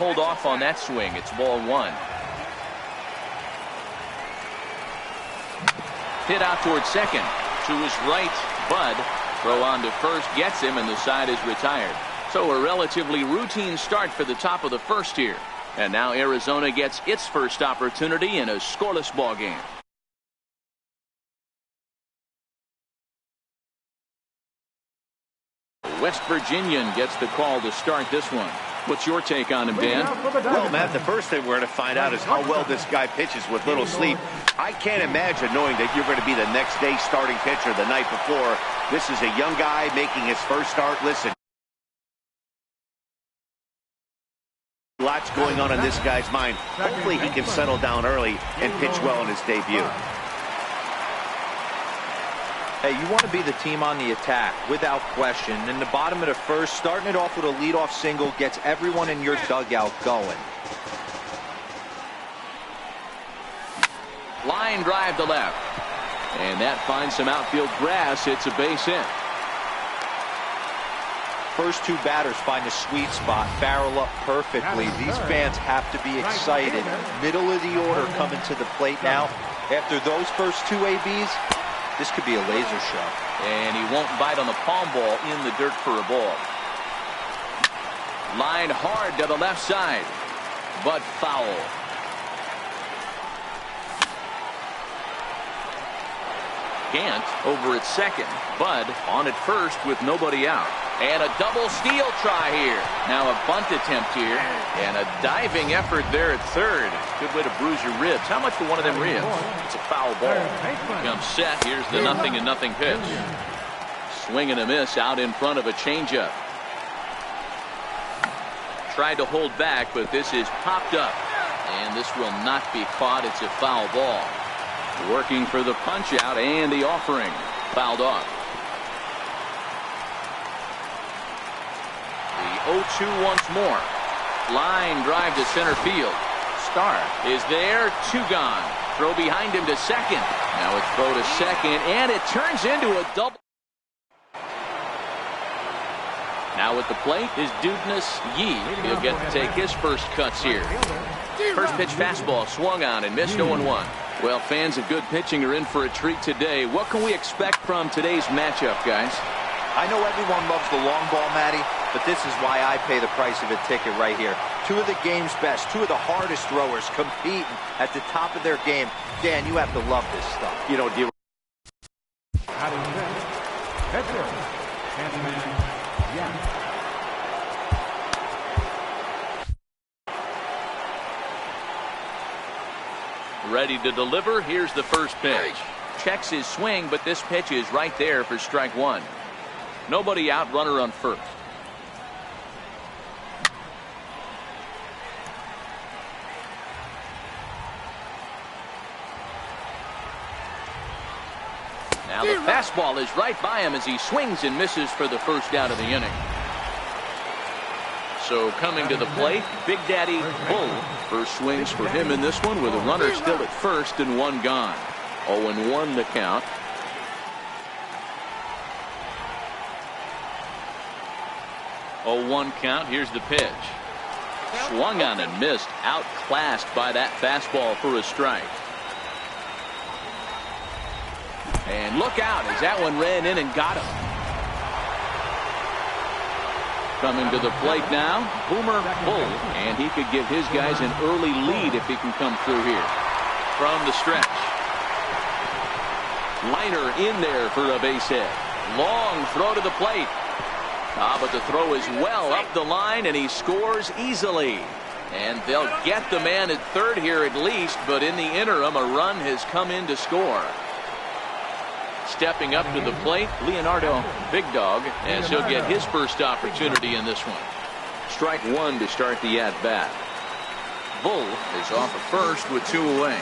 hold off on that swing. It's ball one. Hit out towards second. To his right, Bud. Throw on to first gets him, and the side is retired. So a relatively routine start for the top of the first here. And now Arizona gets its first opportunity in a scoreless ball game. West Virginian gets the call to start this one. What's your take on him, Dan? Well, Matt, the first thing we're going to find out is how well this guy pitches with little sleep. I can't imagine knowing that you're going to be the next day starting pitcher the night before. This is a young guy making his first start. Listen, lots going on in this guy's mind. Hopefully he can settle down early and pitch well in his debut. Hey, you want to be the team on the attack, without question. In the bottom of the first, starting it off with a leadoff single gets everyone in your dugout going. Line drive to left. And that finds some outfield grass. It's a base hit. First two batters find a sweet spot, barrel up perfectly. These fans have to be excited. Middle of the order coming to the plate now. After those first two ABs, this could be a laser show. And he won't bite on the palm ball in the dirt for a ball. Line hard to the left side, but foul. Gant over at second. Bud on at first with nobody out. And a double steal try here. Now a bunt attempt here. And a diving effort there at third. Good way to bruise your ribs. How much for one of them ribs? It's a foul ball. Comes set. Here's the 0-0 pitch. Swing and a miss out in front of a changeup. Tried to hold back, but this is popped up. And this will not be caught. It's a foul ball. Working for the punch out and the offering. Fouled off. The 0-2 once more. Line drive to center field. Starr is there. Two gone. Throw behind him to second. Now it's throw to second, and it turns into a double. Now at the plate is Dudness Yee. He'll get to take his first cuts here. First pitch fastball swung on and missed 0-1. Well, fans of good pitching are in for a treat today. What can we expect from today's matchup, guys? I know everyone loves the long ball, Matty, but this is why I pay the price of a ticket right here. Two of the game's best, two of the hardest throwers competing at the top of their game. Dan, you have to love this stuff. You know, dear. Ready to deliver. Here's the first pitch. Checks his swing, but this pitch is right there for strike one. Nobody out, runner on first. Now the fastball is right by him as he swings and misses for the first out of the inning. So coming to the plate, Big Daddy Bull. First swings for him in this one with a runner still at first and one gone. 0-1 the count. Oh, 1 count. Here's the pitch. Swung on and missed. Outclassed by that fastball for a strike. And look out as that one ran in and got him. Coming to the plate now, Boomer Bull, and he could give his guys an early lead if he can come through here. From the stretch. Liner in there for a base hit. Long throw to the plate. But the throw is well up the line, and he scores easily. And they'll get the man at third here at least, but in the interim, a run has come in to score. Stepping up to the plate, Leonardo Big Dog, as he'll get his first opportunity in this one. Strike one to start the at-bat. Bull is off at first with 2 away.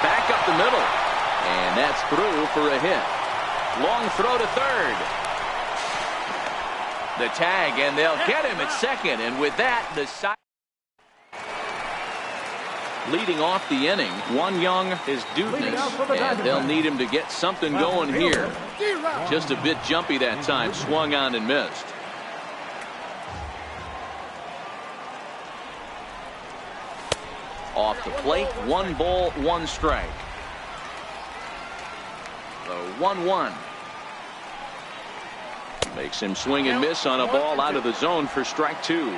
Back up the middle, and that's through for a hit. Long throw to third. The tag, and they'll get him at second, and with that, the side. Leading off the inning, one young is Dudness, and they'll need him to get something going here. Just a bit jumpy that time, swung on and missed. Off the plate, 1 ball, 1 strike. The 1-1. Makes him swing and miss on a ball out of the zone for strike 2.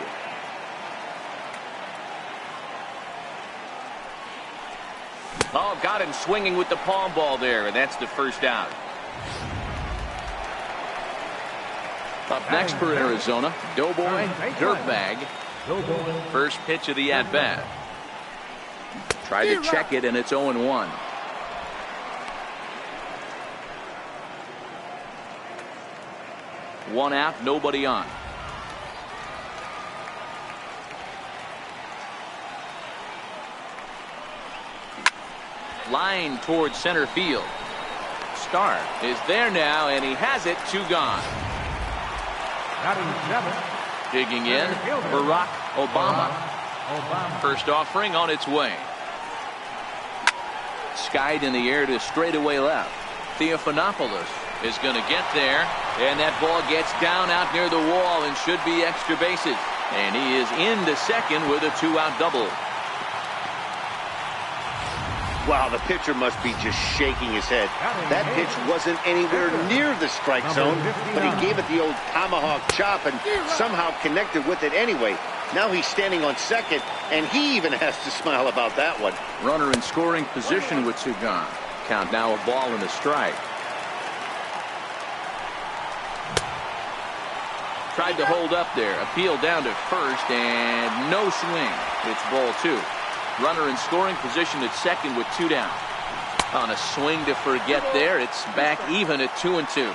Oh, got him swinging with the palm ball there, and that's the first out. Up next for Arizona, Doughboy, Dirtbag. First pitch of the at-bat. Tried to check it, and it's 0-1. One out, nobody on. Line towards center field. Starr is there now, and he has it. 2 gone. Digging in, Barack Obama. First offering on its way. Skied in the air to straightaway left. Theophanopoulos is going to get there, and that ball gets down out near the wall and should be extra bases. And he is into second with a 2-out double. Wow, the pitcher must be just shaking his head. That pitch wasn't anywhere near the strike zone, but he gave it the old tomahawk chop and somehow connected with it anyway. Now he's standing on second, and he even has to smile about that one. Runner in scoring position with 2 gone. Count now, a ball and a strike. Tried to hold up there. Appeal down to first, and no swing. It's ball 2. Runner in scoring position at second with 2 down. On a swing to forget there, it's back even at 2-2.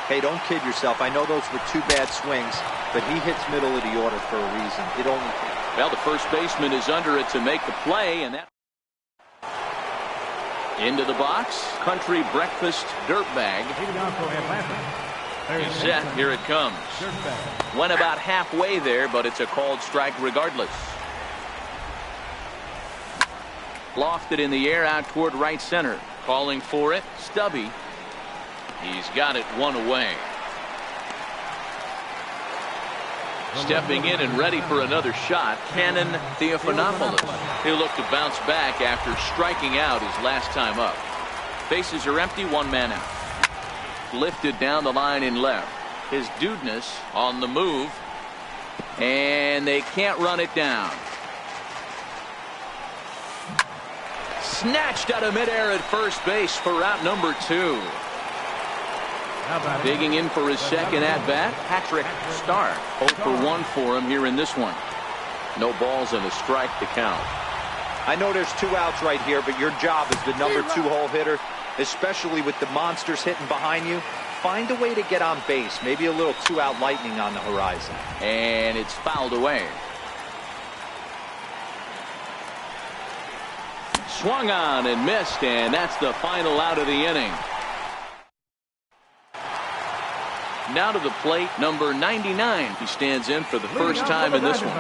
Hey, don't kid yourself. I know those were 2 bad swings, but he hits middle of the order for a reason. It only. Well, the first baseman is under it to make the play, and that. Into the box, Country Breakfast Dirtbag. He's set. Here it comes. Went about halfway there, but it's a called strike regardless. Lofted in the air out toward right center. Calling for it, Stubby. He's got it 1 away. Stepping in and ready for another shot, Cannon Theophanopoulos. He'll look to bounce back after striking out his last time up. Bases are empty, 1 man out. Lifted down the line in left. His dudeness on the move, and they can't run it down. Snatched out of midair at first base for out number 2. Digging in for his second at-bat, Patrick Starr. 0 for 1 for him here in this one. No balls and a strike to count. I know there's 2 outs right here, but your job as the number 2 hole hitter, especially with the monsters hitting behind you, find a way to get on base. Maybe a little 2-out lightning on the horizon. And it's fouled away. Swung on and missed, and that's the final out of the inning. Now to the plate, number 99. He stands in for the first time in this one.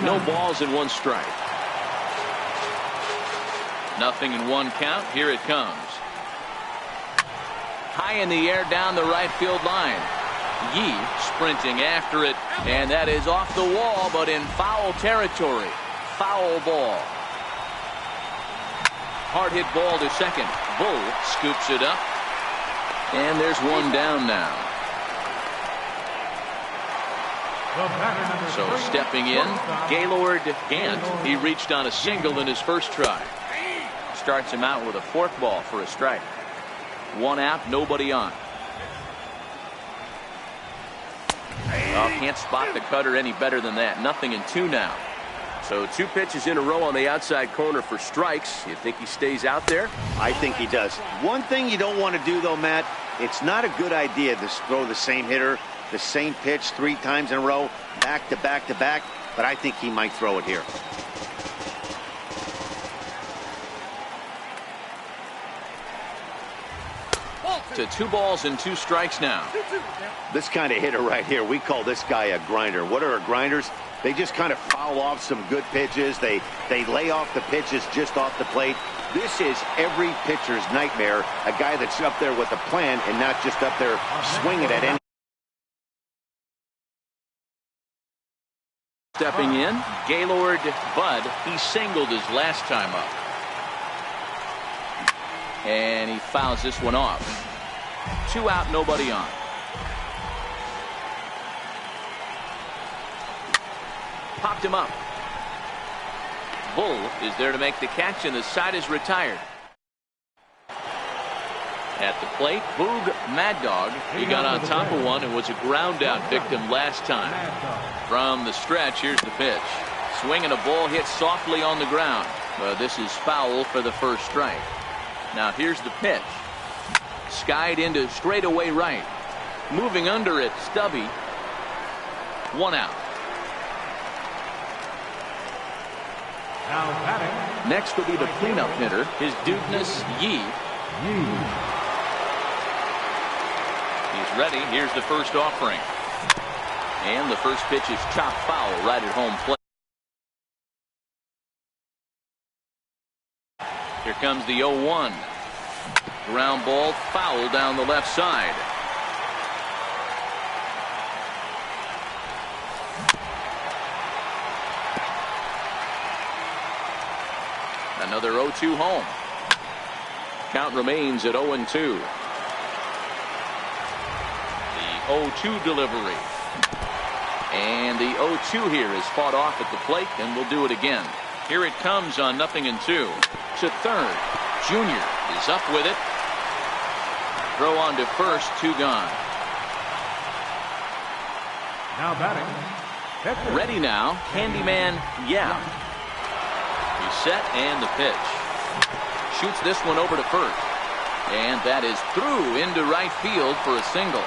No balls and 1 strike. Nothing in 1 count. Here it comes. High in the air down the right field line. Yee sprinting after it, and that is off the wall, but in foul territory. Foul ball. Hard hit ball to second. Bull scoops it up. And there's 1 down now. So stepping in, Gaylord Gant. He reached on a single in his first try. Starts him out with a forkball for a strike. 1 out, nobody on. Oh, can't spot the cutter any better than that. Nothing in 2 now. So 2 pitches in a row on the outside corner for strikes. You think he stays out there? I think he does. One thing you don't want to do, though, Matt, it's not a good idea to throw the same hitter, the same pitch 3 times in a row, back to back to back, but I think he might throw it here. To 2 balls and 2 strikes now. This kind of hitter right here, we call this guy a grinder. What are grinders? They just kind of foul off some good pitches. They lay off the pitches just off the plate. This is every pitcher's nightmare, a guy that's up there with a plan and not just up there swinging at any Stepping in, Gaylord Bud. He singled his last time up. And he fouls this one off. 2 out, nobody on. Popped him up. Bull is there to make the catch, and the side is retired. At the plate, Boog Mad Dog. He got on top of one and was a ground out victim last time. From the stretch, here's the pitch. Swinging a ball hit softly on the ground. This is foul for the first strike. Now here's the pitch. Skied into straightaway right. Moving under it, Stubby. 1 out. Next will be the cleanup hitter, his Dudeness Yee. He's ready. Here's the first offering. And the first pitch is chopped foul right at home plate. Here comes the 0-1. Ground ball foul down the left side. Another 0-2 home. Count remains at 0-2. The 0-2 delivery. And the 0-2 here is fought off at the plate, and we'll do it again. Here it comes on 0-2. To third. Junior is up with it. Throw on to first, 2 gone. Now batting. Ready now, Candyman Yeah. He's set, and the pitch. Shoots this one over to first. And that is through into right field for a single.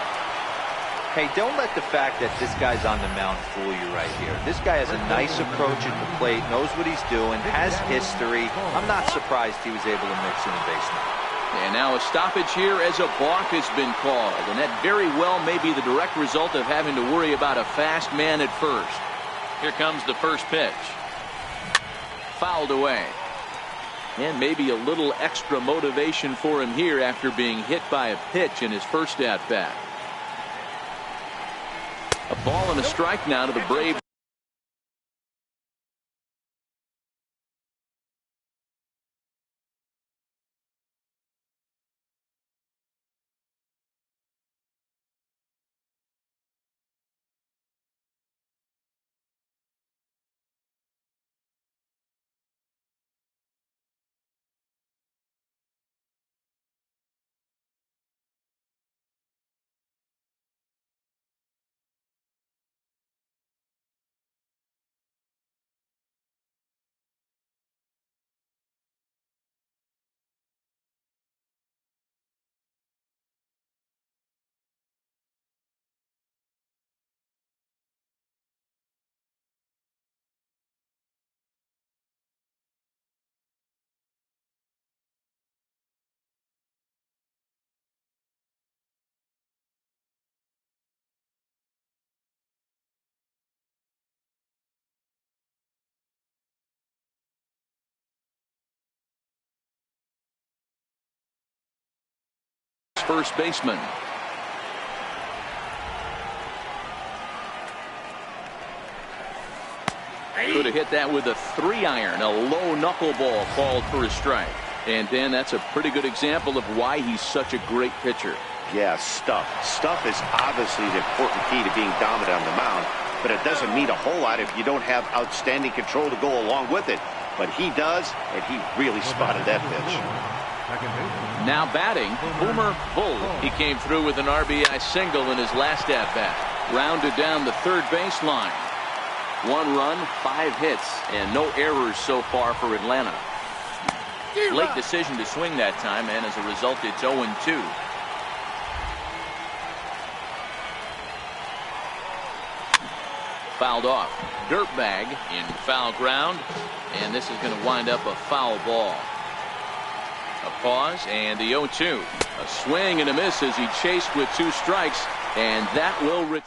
Hey, don't let the fact that this guy's on the mound fool you right here. This guy has a nice approach at the plate, knows what he's doing, has history. I'm not surprised he was able to mix in a baseman. And now a stoppage here as a balk has been called. And that very well may be the direct result of having to worry about a fast man at first. Here comes the first pitch. Fouled away. And maybe a little extra motivation for him here after being hit by a pitch in his first at-bat. A ball and a strike now to the Braves. First baseman. Could have hit that with a 3-iron, a low knuckleball called for a strike. And Dan, that's a pretty good example of why he's such a great pitcher. Yeah, stuff. Stuff is obviously the important key to being dominant on the mound, but it doesn't mean a whole lot if you don't have outstanding control to go along with it. But he does, and he really spotted that pitch. Now batting, Boomer Bull. He came through with an RBI single in his last at-bat. Rounded down the third baseline. 1 run, 5 hits, and no errors so far for Atlanta. Late decision to swing that time, and as a result, it's 0-2. Fouled off. Dirtbag in foul ground, and this is going to wind up a foul ball. A pause and the 0-2. A swing and a miss as he chased with 2 strikes, and that will return.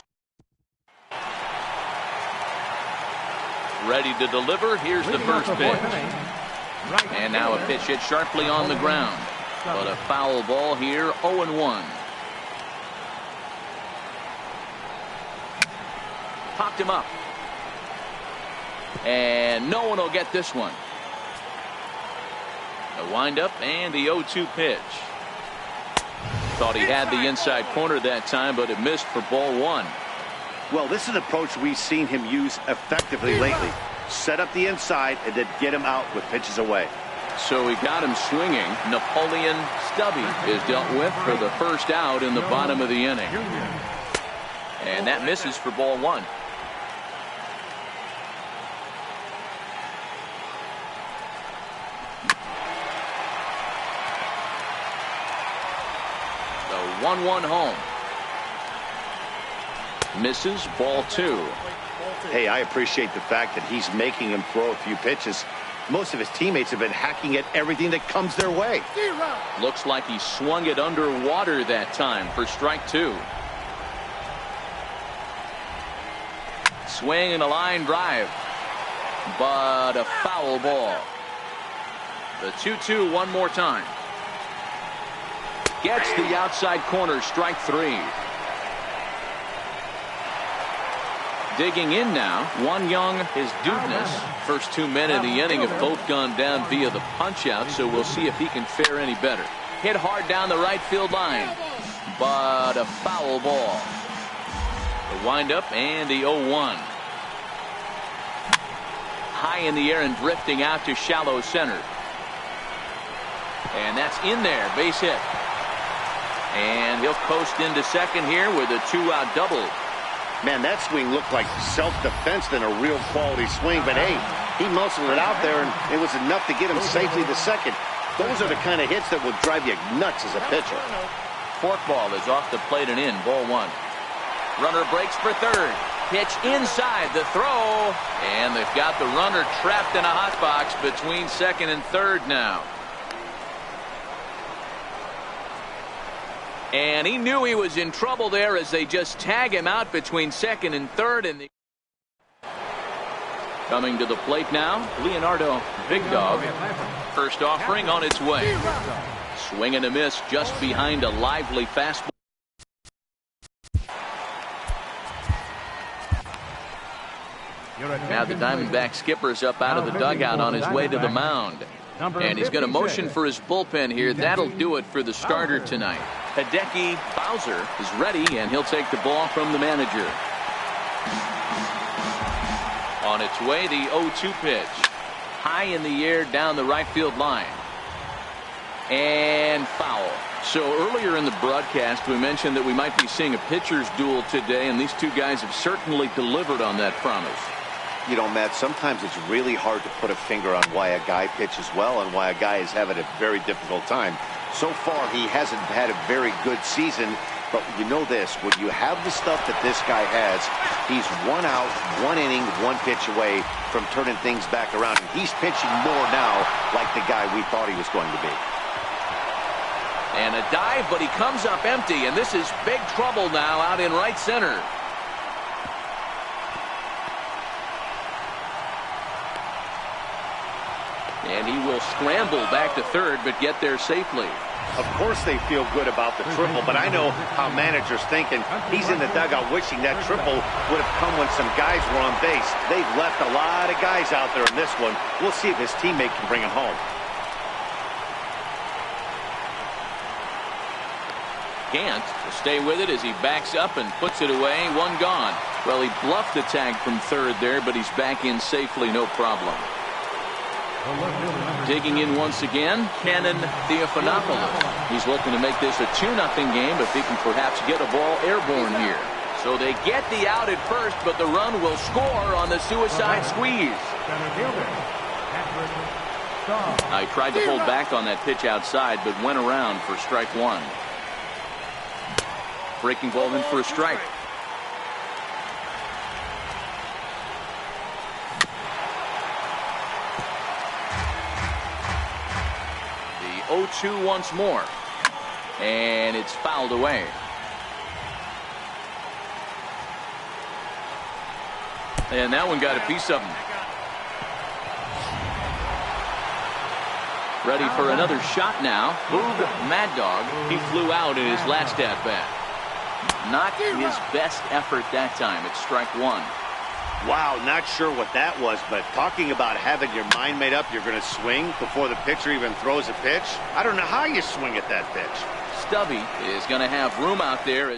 Ready to deliver. Here's the first pitch. And now a pitch hit sharply on the ground. But a foul ball here, 0-1. Popped him up. And no one will get this one. The windup and the 0-2 pitch. Thought he had the inside corner that time, but it missed for ball one. Well, this is an approach we've seen him use effectively lately. Set up the inside and then get him out with pitches away. So he got him swinging. Napoleon Stubby is dealt with for the first out in the bottom of the inning. And that misses for ball one. The 1-1 home. Misses, ball two. Hey, I appreciate the fact that he's making him throw a few pitches. Most of his teammates have been hacking at everything that comes their way. Looks like he swung it underwater that time for strike two. Swing and a line drive, but a foul ball. The 2-2 one more time. Gets the outside corner, strike three. Digging in now, One Young is Dudness. First 2 men in the inning have both gone down via the punch out, so we'll see if he can fare any better. Hit hard down the right field line, but a foul ball. The windup and the 0-1. High in the air and drifting out to shallow center. And that's in there, base hit. And he'll coast into second here with a 2-out double. Man, that swing looked like self-defense than a real quality swing. But, hey, he muscled it out there, and it was enough to get him safely to second. Those are the kind of hits that will drive you nuts as a pitcher. Forkball is off the plate and in, ball one. Runner breaks for third. Pitch inside the throw. And they've got the runner trapped in a hot box between second and third now. And he knew he was in trouble there as they just tag him out between second and third. And coming to the plate now, Leonardo Big Dog. First offering on its way. Swing and a miss just behind a lively fastball. Now the Diamondback skipper's up out of the dugout on his way to the mound. And he's going to motion for his bullpen here. That'll do it for the starter tonight. Hideki Bowser is ready, and he'll take the ball from the manager. On its way, the 0-2 pitch. High in the air down the right field line. And foul. So earlier in the broadcast, we mentioned that we might be seeing a pitcher's duel today, and these two guys have certainly delivered on that promise. You know, Matt, sometimes it's really hard to put a finger on why a guy pitches well and why a guy is having a very difficult time. So far, he hasn't had a very good season, but you know this, when you have the stuff that this guy has, he's 1 out, 1 inning, 1 pitch away from turning things back around. And he's pitching more now like the guy we thought he was going to be. And a dive, but he comes up empty, and this is big trouble now out in right center. And he will scramble back to third, but get there safely. Of course they feel good about the triple, but I know how managers thinking. He's in the dugout wishing that triple would have come when some guys were on base. They've left a lot of guys out there in this one. We'll see if his teammate can bring him home. Can't stay with it as he backs up and puts it away. 1 gone. Well, he bluffed the tag from third there, but he's back in safely, no problem. Digging in once again, Cannon Theophanopoulos. He's looking to make this a 2-0 game if he can perhaps get a ball airborne here. So they get the out at first, but the run will score on the suicide squeeze. I tried to hold back on that pitch outside, but went around for strike one. Breaking ball in for a strike. The 0-2 once more. And it's fouled away. And that one got a piece of him. Ready for another shot now. Boog Mad Dog. He flew out in his last at bat. Not his best effort that time. It's strike one. Wow, not sure what that was, but talking about having your mind made up, you're going to swing before the pitcher even throws a pitch. I don't know how you swing at that pitch. Stubby is going to have room out there.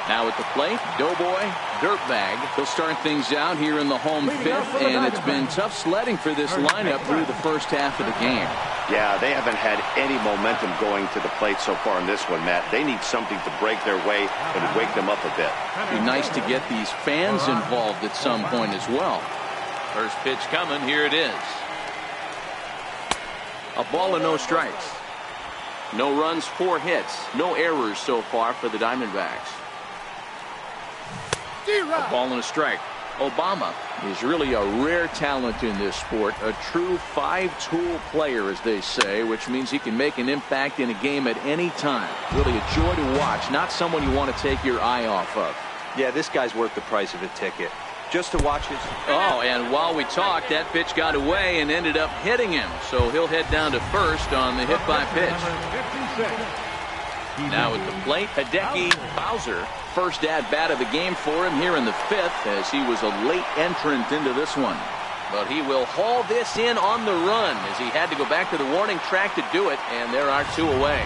Now at the plate, Doughboy, Dirtbag. They'll start things out here in the home fifth, and it's been tough sledding for this lineup through the first half of the game. Yeah, they haven't had any momentum going to the plate so far in this one, Matt. They need something to break their way and wake them up a bit. It'd be nice to get these fans involved at some point as well. First pitch coming. Here it is. A ball and no strikes. No runs, 4 hits. No errors so far for the Diamondbacks. A ball and a strike. Obama is really a rare talent in this sport, a true 5-tool player, as they say, which means he can make an impact in a game at any time. Really a joy to watch, not someone you want to take your eye off of. Yeah, this guy's worth the price of a ticket. Just to watch his... Oh, and while we talked, that pitch got away and ended up hitting him, so he'll head down to first on the hit by pitch. Now at the plate, Hideki Bowser. First at-bat of the game for him here in the 5th, as he was a late entrant into this one. But he will haul this in on the run, as he had to go back to the warning track to do it, and there are 2 away.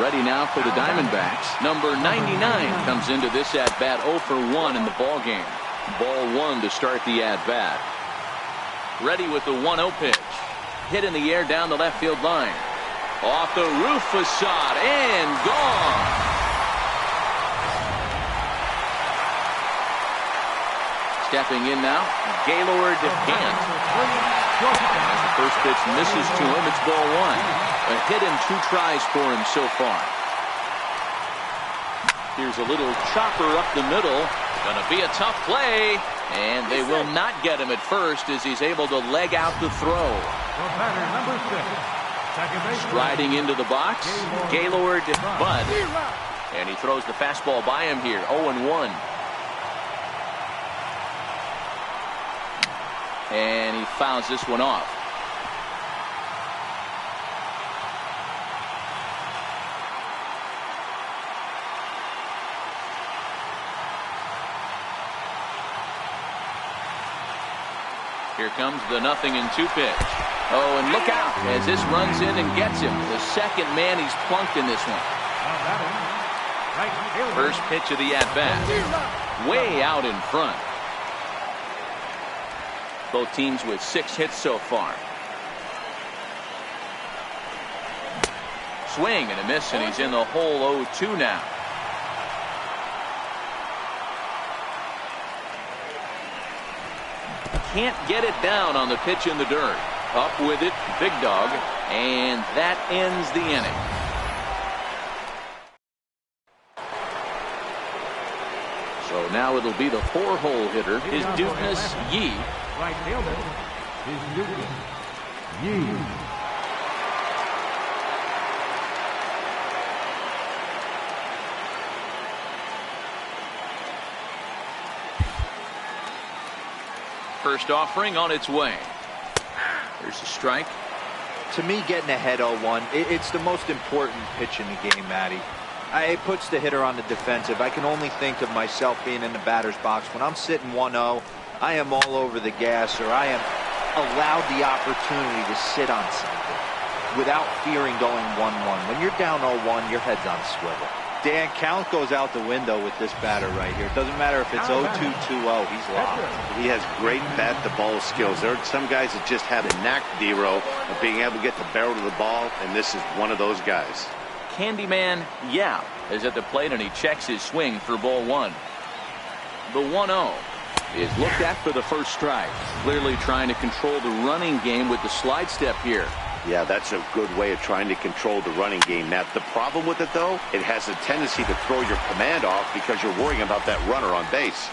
Ready now for the Diamondbacks. Number 99 comes into this at-bat 0 for 1 in the ball game. Ball 1 to start the at-bat. Ready with the 1-0 pitch. Hit in the air down the left field line. Off the roof facade and gone. Stepping in now, Gaylord Gant. As the first pitch misses to him, it's ball 1. A hit and 2 tries for him so far. Here's a little chopper up the middle. Gonna be a tough play. And they will not get him at first as he's able to leg out the throw. Striding into the box, Gaylord Bud. And he throws the fastball by him here, 0-1. And he fouls this one off. Here comes the 0-2 pitch. Oh, and look out as this runs in and gets him. The second man he's plunked in this one. First pitch of the at-bat. Way out in front. Both teams with 6 hits so far. Swing and a miss, and he's in the hole 0-2 now. Can't get it down on the pitch in the dirt. Up with it, Big Dog, and that ends the inning. So now it'll be the 4-hole hitter, is Dupness Yee. Right fielder is Dupness Yee. First offering on its way. There's a strike. To me, getting ahead 0-1, it's the most important pitch in the game, Matty. It puts the hitter on the defensive. I can only think of myself being in the batter's box. When I'm sitting 1-0, I am all over the gas, or I am allowed the opportunity to sit on something without fearing going 1-1. When you're down 0-1, your head's on a swivel. Dan, count goes out the window with this batter right here. It doesn't matter if it's 0-2, 2-0. He's locked. He has great bat-to-ball skills. There are some guys that just have a knack, D-Row, of being able to get the barrel to the ball, and this is one of those guys. Candyman Yap is at the plate, and he checks his swing for ball 1. The 1-0 is looked at for the first strike. Clearly trying to control the running game with the slide step here. Yeah, that's a good way of trying to control the running game, Matt. The problem with it, though, it has a tendency to throw your command off because you're worrying about that runner on base.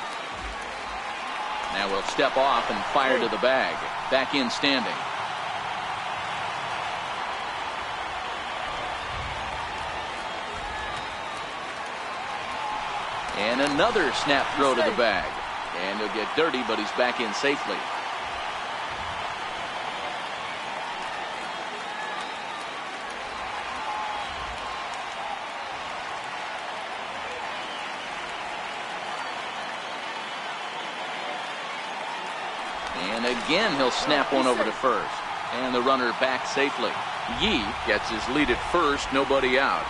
Now we'll step off and fire to the bag. Back in standing. And another snap throw to the bag. And he'll get dirty, but he's back in safely. And again, he'll snap one over to first. And the runner back safely. Yi gets his lead at first, nobody out.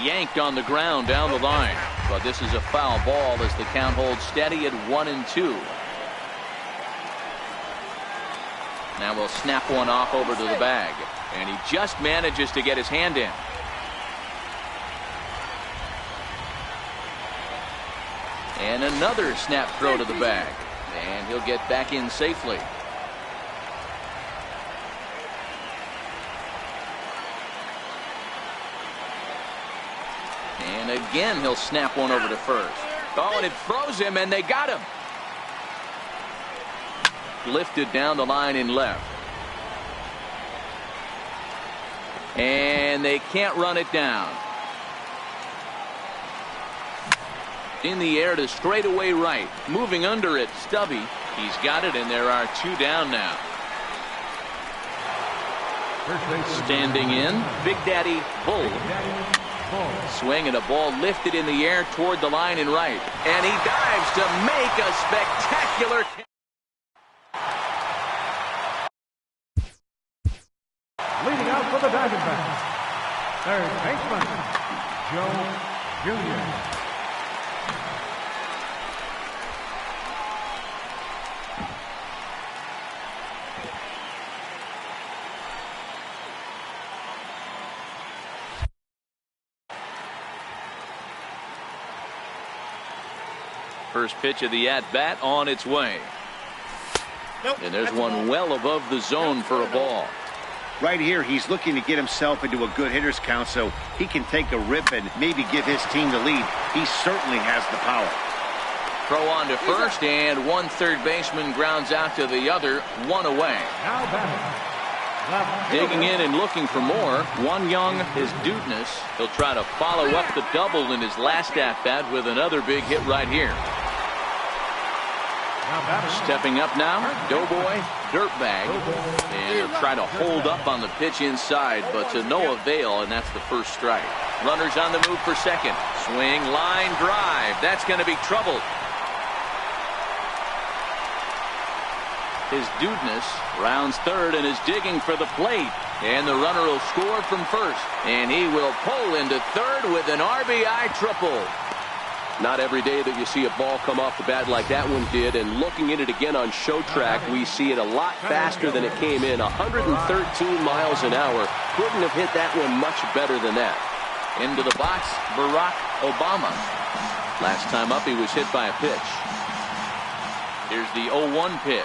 Yanked on the ground down the line. But this is a foul ball as the count holds steady at 1-2. Now we'll snap one off over to the bag. And he just manages to get his hand in. And another snap throw to the bag. And he'll get back in safely. And again, he'll snap one over to first. Oh, and it throws him, and they got him. Lifted down the line in left. And they can't run it down. In the air to straightaway right. Moving under it, Stubby. He's got it, and there are 2 down now. Standing in, Big Daddy Bull. Swing and a ball lifted in the air toward the line and right. And he dives to make a spectacular. Leading out for the Diamondbacks, third baseman, Joe Jr. First pitch of the at-bat on its way. And there's one well above the zone for a ball. Right here, he's looking to get himself into a good hitter's count so he can take a rip and maybe give his team the lead. He certainly has the power. Throw on to first, and one third baseman grounds out to the other, 1 away. Now batting. Digging in and looking for more. One Young is Dudeness. He'll try to follow up the double in his last at-bat with another big hit right here. Stepping up now, Doughboy, Dirtbag. And he'll try to hold up on the pitch inside, but to no avail, and that's the first strike. Runners on the move for second. Swing, line, drive. That's going to be trouble. His Dudeness rounds third and is digging for the plate. And the runner will score from first. And he will pull into third with an RBI triple. Not every day that you see a ball come off the bat like that one did. And looking at it again on show track, we see it a lot faster than it came in. 113 miles an hour. Couldn't have hit that one much better than that. Into the box, Barack Obama. Last time up, he was hit by a pitch. Here's the 0-1 pitch.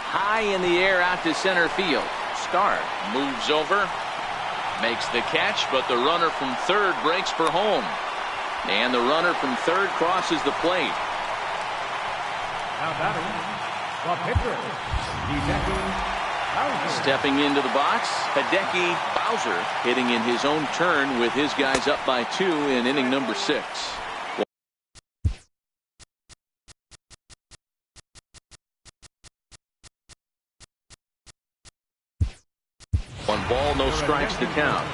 High in the air out to center field. Starr moves over, makes the catch, but the runner from third breaks for home. And the runner from third crosses the plate. Now batting, the pitcher, Hideki Bowser. Stepping into the box, Hideki Bowser hitting in his own turn with his guys up by 2 in inning number 6. One ball, no strikes to count.